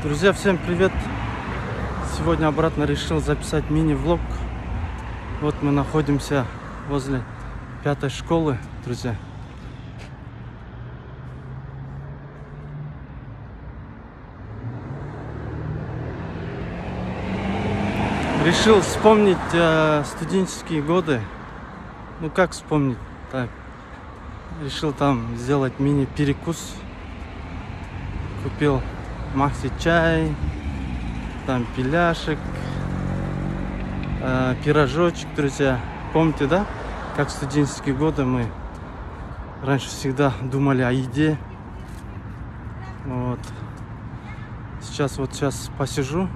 Друзья, всем привет! Сегодня обратно решил записать мини-влог. Вот мы находимся возле 5-й школы, друзья. Решил вспомнить студенческие годы. Ну как вспомнить? Так, решил там сделать мини-перекус. Купил Макси чай, там пиляшек, пирожочек, друзья. Помните, да? Как в студенческие годы мы раньше всегда думали о еде. Вот. Сейчас посижу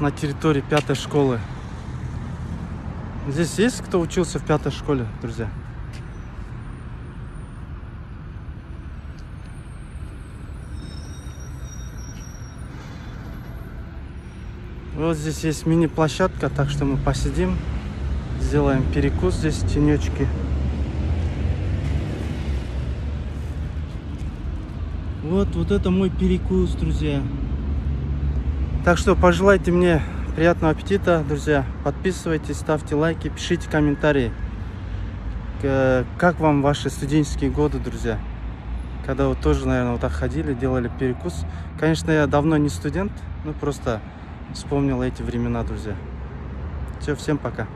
на территории 5-й школы. Здесь есть кто учился в 5-й школе, друзья? Вот здесь есть мини-площадка, так что мы посидим, сделаем перекус здесь в тенечке. Вот это мой перекус, друзья. Так что пожелайте мне приятного аппетита, друзья. Подписывайтесь, ставьте лайки, пишите комментарии. Как вам ваши студенческие годы, друзья? Когда вы тоже, наверное, вот так ходили, делали перекус. Конечно, я давно не студент, но просто вспомнил эти времена, друзья. Все, всем пока.